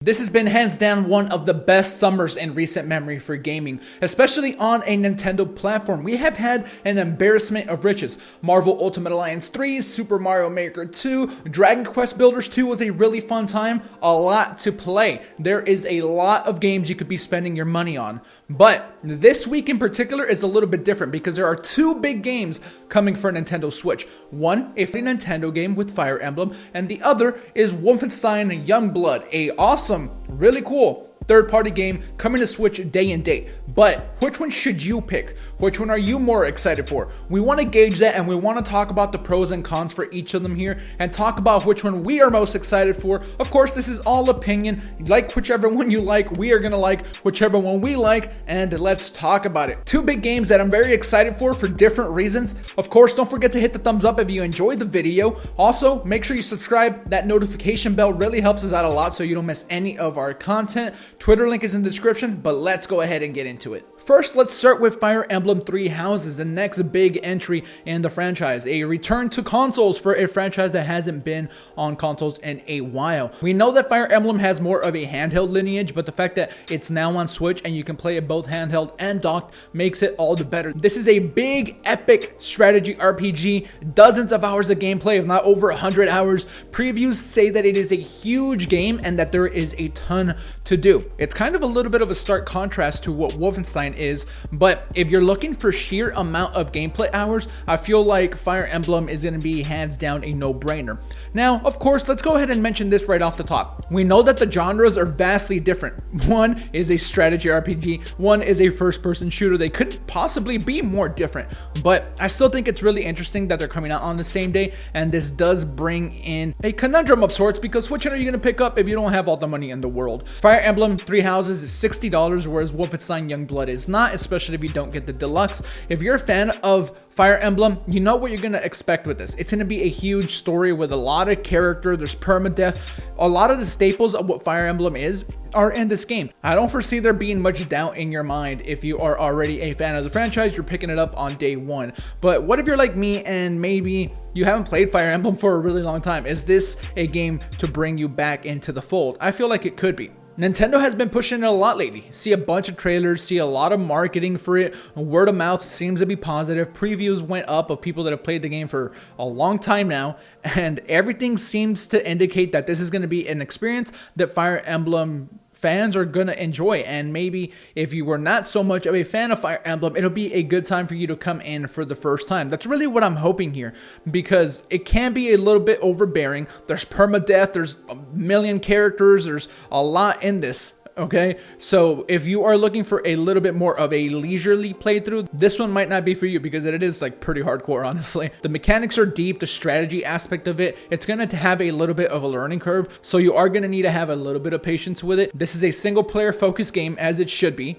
This has been hands down one of the best summers in recent memory for gaming, especially on a Nintendo platform. We have had an embarrassment of riches. Marvel Ultimate Alliance 3, Super Mario Maker 2, Dragon Quest Builders 2 was a really fun time, a lot to play. There is a lot of games you could be spending your money on. But this week in particular is a little bit different because there are two big games coming for Nintendo Switch. One, a free Nintendo game with Fire Emblem, and the other is Wolfenstein Youngblood, a awesome, really cool third-party game coming to Switch day and date. But which one should you pick? Which one are you more excited for? We want to gauge that, and we want to talk about the pros and cons for each of them here and talk about which one we are most excited for. Of course, this is all opinion. Like whichever one you like, we are going to like whichever one we like, and let's talk about it. Two big games that I'm very excited for different reasons. Of course, don't forget to hit the thumbs up if you enjoyed the video. Also, make sure you subscribe. That notification bell really helps us out a lot so you don't miss any of our content. Twitter link is in the description, but let's go ahead and get into it. First, let's start with Fire Emblem Three Houses, the next big entry in the franchise. A return to consoles for a franchise that hasn't been on consoles in a while. We know that Fire Emblem has more of a handheld lineage, but the fact that it's now on Switch and you can play it both handheld and docked makes it all the better. This is a big, epic strategy RPG, dozens of hours of gameplay, if not over 100 hours. Previews say that it is a huge game and that there is a ton to do. It's kind of a little bit of a stark contrast to what Wolfenstein is, but if you're looking for sheer amount of gameplay hours, I feel like Fire Emblem is going to be hands down a no-brainer. Now, of course, let's go ahead and mention this right off the top. We know that the genres are vastly different. One is a strategy RPG, one is a first-person shooter. They couldn't possibly be more different, but I still think it's really interesting that they're coming out on the same day, and this does bring in a conundrum of sorts, because which one are you going to pick up if you don't have all the money in the world? Fire Emblem Three Houses is $60, whereas Wolfenstein Youngblood is not, especially if you don't get the deluxe. If you're a fan of Fire Emblem, you know what you're going to expect with this. It's going to be a huge story with a lot of character. There's permadeath. A lot of the staples of what Fire Emblem is are in this game. I don't foresee there being much doubt in your mind if you are already a fan of the franchise. You're picking it up on day one. But what if you're like me and maybe you haven't played Fire Emblem for a really long time? Is this a game to bring you back into the fold? I feel like it could be. Nintendo has been pushing it a lot lately. See a bunch of trailers, see a lot of marketing for it. Word of mouth seems to be positive. Previews went up of people that have played the game for a long time now, and everything seems to indicate that this is going to be an experience that Fire Emblem fans are going to enjoy. And maybe if you were not so much of a fan of Fire Emblem, it'll be a good time for you to come in for the first time. That's really what I'm hoping here, because it can be a little bit overbearing. There's permadeath, there's a million characters, there's a lot in this. Okay, so if you are looking for a little bit more of a leisurely playthrough, this one might not be for you, because it is like pretty hardcore, honestly. The mechanics are deep, the strategy aspect of it, it's going to have a little bit of a learning curve, so you are going to need to have a little bit of patience with it. This is a single player focused game, as it should be.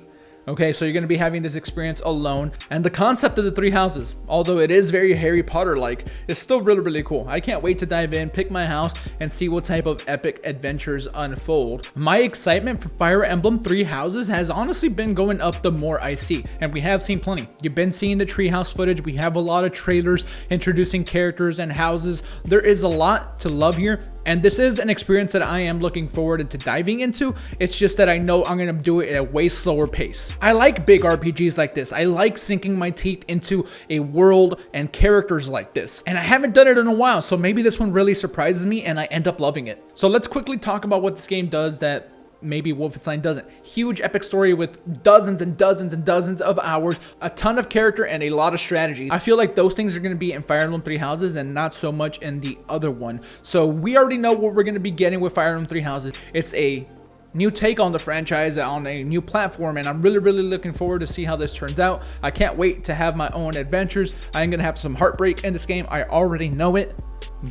Okay, so you're going to be having this experience alone. And the concept of the Three Houses, although it is very Harry Potter-like, is still really, really cool. I can't wait to dive in, pick my house, and see what type of epic adventures unfold. My excitement for Fire Emblem Three Houses has honestly been going up the more I see. And we have seen plenty. You've been seeing the treehouse footage. We have a lot of trailers introducing characters and houses. There is a lot to love here. And this is an experience that I am looking forward to diving into. It's just that I know I'm going to do it at a way slower pace. I like big RPGs like this. I like sinking my teeth into a world and characters like this. And I haven't done it in a while, so maybe this one really surprises me and I end up loving it. So let's quickly talk about what this game does that maybe Wolfenstein doesn't. Huge epic story with dozens and dozens and dozens of hours, a ton of character, and a lot of strategy. I feel like those things are going to be in Fire Emblem Three Houses and not so much in the other one. So we already know what we're going to be getting with Fire Emblem Three Houses. It's a new take on the franchise on a new platform, and I'm really, really looking forward to see how this turns out. I can't wait to have my own adventures. I'm going to have some heartbreak in this game. I already know it.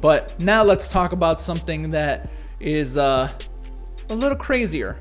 But now let's talk about something that is a little crazier.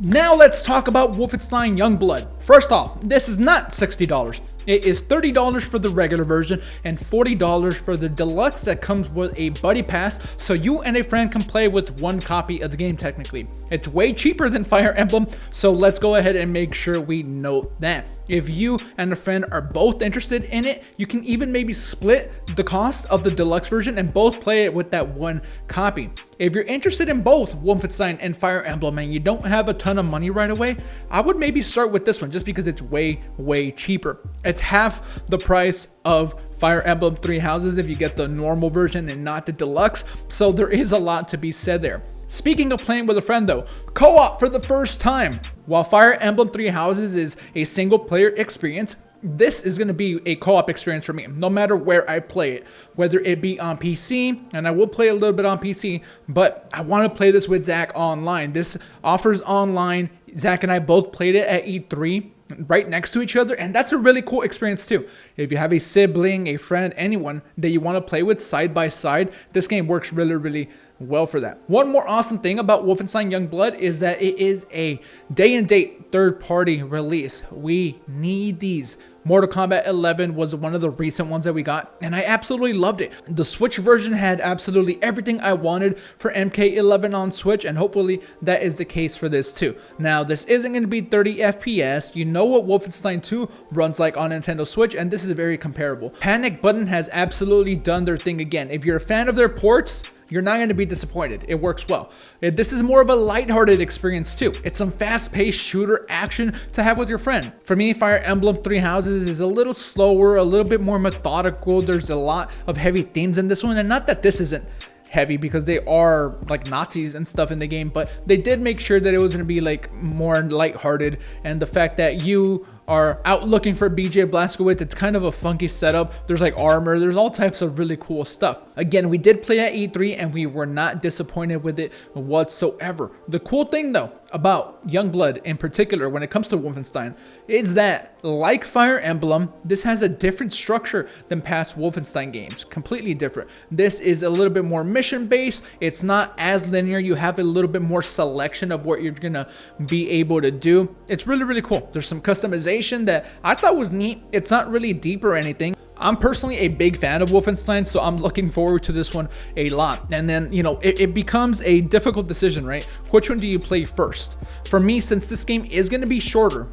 Now let's talk about Wolfenstein Youngblood. First off, this is not $60. It is $30 for the regular version and $40 for the deluxe that comes with a buddy pass, so you and a friend can play with one copy of the game technically. It's way cheaper than Fire Emblem, so let's go ahead and make sure we note that. If you and a friend are both interested in it, you can even maybe split the cost of the deluxe version and both play it with that one copy. if you're interested in both Wolfenstein and Fire Emblem and you don't have a ton of money right away, I would maybe start with this one just because it's way cheaper. It's half the price of Fire Emblem Three Houses if you get the normal version and not the deluxe, so there is a lot to be said there. Speaking of playing with a friend though, co-op for the first time. While Fire Emblem Three Houses is a single player experience, this is going to be a co-op experience for me, no matter where I play it, whether it be on PC, and I will play a little bit on PC, but I want to play this with Zach online. This offers online. Zach and I both played it at E3 right next to each other, and that's a really cool experience too. If you have a sibling, a friend, anyone that you want to play with side by side, this game works really well for that. One more awesome thing about Wolfenstein Youngblood is that it is a day and date third-party release. We need these. Mortal Kombat 11 was one of the recent ones that we got, and I absolutely loved it. The Switch version had absolutely everything I wanted for MK11 on Switch, and hopefully that is the case for this too. Now, this isn't going to be 30 FPS. You know what Wolfenstein 2 runs like on Nintendo Switch, and this is very comparable. Panic Button has absolutely done their thing again. If you're a fan of their ports, you're not going to be disappointed. It works well. This is more of a lighthearted experience too. It's some fast-paced shooter action to have with your friend. For me, Fire Emblem Three Houses is a little slower, a little bit more methodical. There's a lot of heavy themes in this one, and not that this isn't heavy because they are like Nazis and stuff in the game, but they did make sure that it was going to be like more lighthearted, and the fact that you are out looking for BJ Blazkowicz, it's kind of a funky setup. There's like armor, there's all types of really cool stuff. Again, we did play at E3 and we were not disappointed with it whatsoever. The cool thing though about Youngblood in particular when it comes to Wolfenstein is that, like Fire Emblem, this has a different structure than past Wolfenstein games. Completely different. This is a little bit more mission based. It's not as linear. You have a little bit more selection of what you're gonna be able to do. It's really cool. There's some customization that I thought was neat. It's not really deep or anything. I'm personally a big fan of Wolfenstein, so I'm looking forward to this one a lot. And then, you know, it becomes a difficult decision, right? Which one do you play first? For me, since this game is going to be shorter,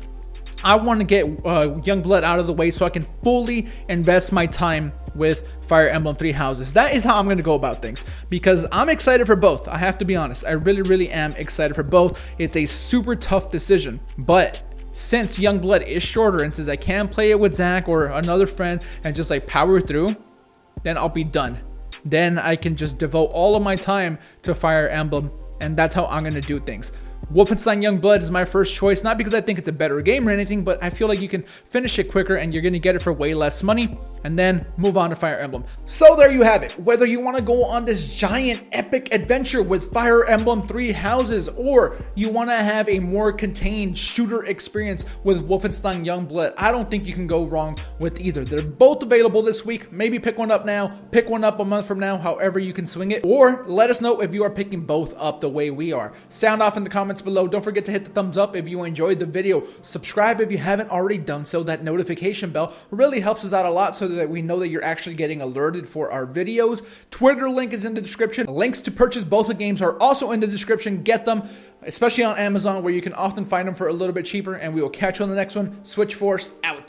I want to get Youngblood out of the way so I can fully invest my time with Fire Emblem Three Houses. That is how I'm going to go about things, because I'm excited for both. I have to be honest. I really am excited for both. It's a super tough decision, but since Youngblood is shorter and since I can play it with Zach or another friend and just like power through, then I'll be done. Then I can just devote all of my time to Fire Emblem, and that's how I'm going to do things. Wolfenstein Youngblood is my first choice, not because I think it's a better game or anything, but I feel like you can finish it quicker and you're going to get it for way less money, and then move on to Fire Emblem. So there you have it. Whether you want to go on this giant epic adventure with Fire Emblem Three Houses, or you want to have a more contained shooter experience with Wolfenstein Youngblood, I don't think you can go wrong with either. They're both available this week. Maybe pick one up now, pick one up a month from now, however you can swing it, or let us know if you are picking both up the way we are. Sound off in the comments below. Don't forget to hit the thumbs up if you enjoyed the video. Subscribe if you haven't already done so. That notification bell really helps us out a lot so that we know that you're actually getting alerted for our videos. Twitter link is in the description. Links to purchase both the games are also in the description. Get them, especially on Amazon, where you can often find them for a little bit cheaper, and we will catch you on the next one. SwitchForce out.